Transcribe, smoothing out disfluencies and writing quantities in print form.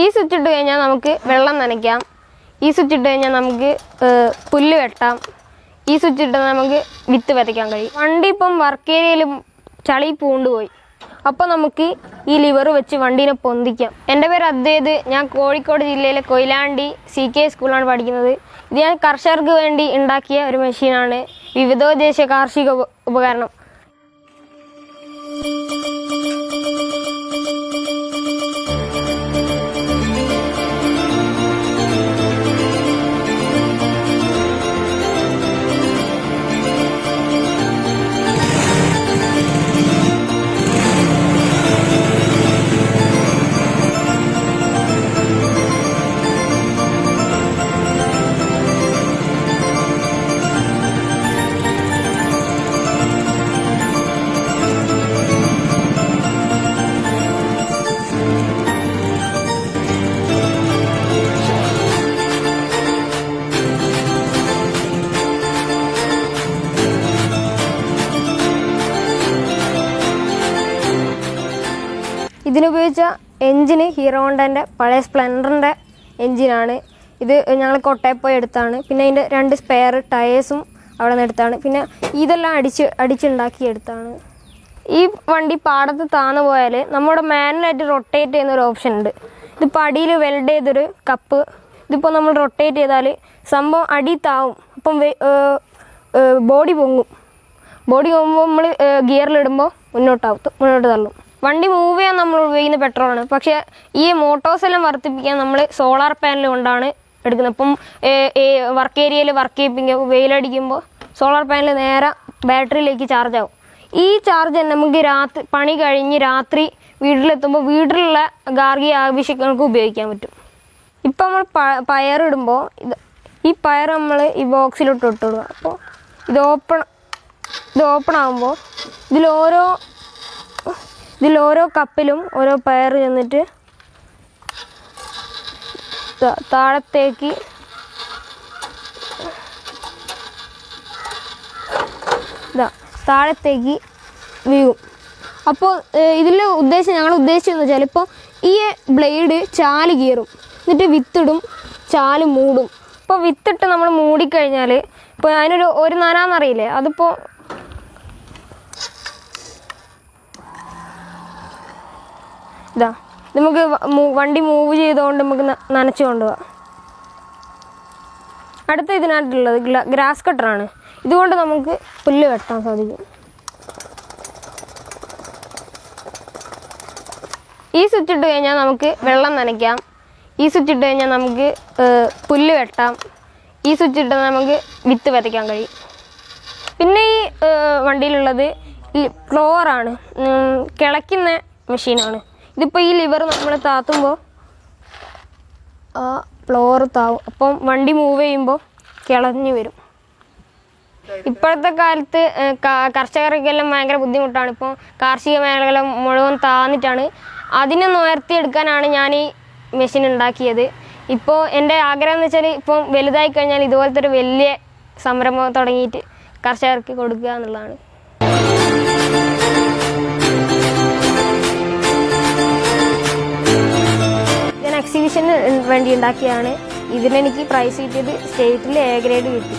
ഈ സ്വിച്ച് ഇട്ട് കഴിഞ്ഞാൽ നമുക്ക് വെള്ളം നനയ്ക്കാം. ഈ സ്വിച്ച് ഇട്ട് കഴിഞ്ഞാൽ നമുക്ക് പുല്ല് വെട്ടാം. ഈ സ്വിച്ച് ഇട്ട് നമുക്ക് വിത്ത് വിതയ്ക്കാൻ കഴിയും. വണ്ടി ഇപ്പം വർക്ക് ഏരിയയിലും ചളി പൂണ്ടുപോയി. അപ്പോൾ നമുക്ക് ഈ ലിവർ വെച്ച് വണ്ടീനെ പൊന്തിക്കാം. എൻ്റെ പേര് അദ്വൈത്. ഞാൻ കോഴിക്കോട് ജില്ലയിലെ കൊയിലാണ്ടി CK സ്കൂളിലാണ് പഠിക്കുന്നത്. ഇത് ഞാൻ കർഷകർക്ക് വേണ്ടി ഉണ്ടാക്കിയ ഒരു മെഷീനാണ്. വിവിധോദ്ദേശ കാർഷിക ഉപകരണം. ഇതിനുപയോഗിച്ച എൻജിന് ഹീറോ ഹോണ്ടൻ്റെ പഴയ സ്പ്ലെൻഡറിൻ്റെ എൻജിനാണ്. ഇത് ഞങ്ങൾ കോട്ടയം പോയി എടുത്താണ്. പിന്നെ അതിൻ്റെ 2 സ്പെയർ ടയേഴ്സും അവിടെ നിന്ന് എടുത്താണ്. പിന്നെ ഇതെല്ലാം അടിച്ചുണ്ടാക്കി എടുത്താണ്. ഈ വണ്ടി പാടത്ത് താന്നു പോയാൽ നമ്മുടെ മാനുവലായിട്ട് റൊട്ടേറ്റ് ചെയ്യുന്നൊരു ഓപ്ഷൻ ഉണ്ട്. ഇതിപ്പോൾ അടിയിൽ വെൽഡ് ചെയ്തൊരു കപ്പ്. ഇതിപ്പോൾ നമ്മൾ റൊട്ടേറ്റ് ചെയ്താൽ സംഭവം അടി താവും. അപ്പം ബോഡി പൊങ്ങും. ബോഡി പൊങ്ങുമ്പോൾ നമ്മൾ ഗിയറിലിടുമ്പോൾ മുന്നോട്ട് തള്ളും. വണ്ടി മൂവ് ചെയ്യാൻ നമ്മൾ ഉപയോഗിക്കുന്ന പെട്രോളാണ്. പക്ഷേ ഈ മോട്ടോഴ്സ് എല്ലാം വർദ്ധിപ്പിക്കാൻ നമ്മൾ സോളാർ പാനൽ കൊണ്ടാണ് എടുക്കുന്നത്. ഇപ്പം വർക്ക് ഏരിയയിൽ വർക്ക് ചെയ്യിപ്പിക്കുമ്പോൾ വെയിലടിക്കുമ്പോൾ സോളാർ പാനൽ നേരെ ബാറ്ററിയിലേക്ക് ചാർജ് ആവും. ഈ ചാർജ് തന്നെ നമുക്ക് പണി കഴിഞ്ഞ് രാത്രി വീട്ടിലെത്തുമ്പോൾ വീട്ടിലുള്ള ഗാർഹിക ആവശ്യങ്ങൾക്ക് ഉപയോഗിക്കാൻ പറ്റും. ഇപ്പം നമ്മൾ പയറിടുമ്പോൾ ഈ പയർ നമ്മൾ ഈ ബോക്സിലോട്ട് ഇട്ടിടുക. അപ്പോൾ ഇത് ഓപ്പൺ ആകുമ്പോൾ ഇതിലോരോ കപ്പിലും ഓരോ പയർ ചെന്നിട്ട് താഴത്തേക്ക് വീഴും. അപ്പോൾ ഞങ്ങൾ ഉദ്ദേശിച്ചതെന്ന് വെച്ചാൽ ഇപ്പോൾ ഈ ബ്ലേഡ് ചാല് കീറും, എന്നിട്ട് വിത്തിടും, ചാല് മൂടും. ഇപ്പോൾ വിത്തിട്ട് നമ്മൾ മൂടിക്കഴിഞ്ഞാൽ ഇപ്പോൾ അതിനൊരു നനാന്നറിയില്ലേ, അതിപ്പോൾ നമുക്ക് വണ്ടി മൂവ് ചെയ്തുകൊണ്ട് നമുക്ക് നനച്ചു കൊണ്ടുപോകാം. അടുത്ത ഇതിനകത്തുള്ളത് ഗ്രാസ് കട്ടറാണ്. ഇതുകൊണ്ട് നമുക്ക് പുല്ല് വെട്ടാൻ സാധിക്കും. ഈ സ്വിച്ച് ഇട്ട് കഴിഞ്ഞാൽ നമുക്ക് വെള്ളം നനയ്ക്കാം. ഈ സ്വിച്ച് ഇട്ട് കഴിഞ്ഞാൽ നമുക്ക് പുല്ല് വെട്ടാം. ഈ സ്വിച്ച് ഇട്ട് നമുക്ക് വിത്ത് വിതയ്ക്കാൻ കഴിയും. പിന്നെ ഈ വണ്ടിയിലുള്ളത് ഫ്ലോറാണ്, കിളയ്ക്കുന്ന മെഷീനാണ്. ഇതിപ്പോൾ ഈ ലിവർ നമ്മൾ താത്തുമ്പോൾ ആ ഫ്ലോർ താവും. അപ്പം വണ്ടി മൂവ് ചെയ്യുമ്പോൾ കിളഞ്ഞു വരും. ഇപ്പോഴത്തെ കാലത്ത് കർഷകർക്കെല്ലാം ഭയങ്കര ബുദ്ധിമുട്ടാണ്. ഇപ്പോൾ കാർഷിക മേഖല മുഴുവൻ താന്നിട്ടാണ്. അതിനെ ഉയർത്തിയെടുക്കാനാണ് ഞാൻ ഈ മെഷീൻ ഉണ്ടാക്കിയത്. ഇപ്പോൾ എൻ്റെ ആഗ്രഹം എന്ന് വെച്ചാൽ ഇപ്പം വലുതായി കഴിഞ്ഞാൽ ഇതുപോലത്തെ ഒരു വലിയ സംരംഭം തുടങ്ങിയിട്ട് കർഷകർക്ക് കൊടുക്കുക എന്നുള്ളതാണ്. എക്സിബിഷന് വേണ്ടി ഉണ്ടാക്കിയാണ്. ഇതിനെനിക്ക് പ്രൈസ് കിട്ടിയത് സ്റ്റേറ്റിൽ A ഗ്രേഡ് കിട്ടി.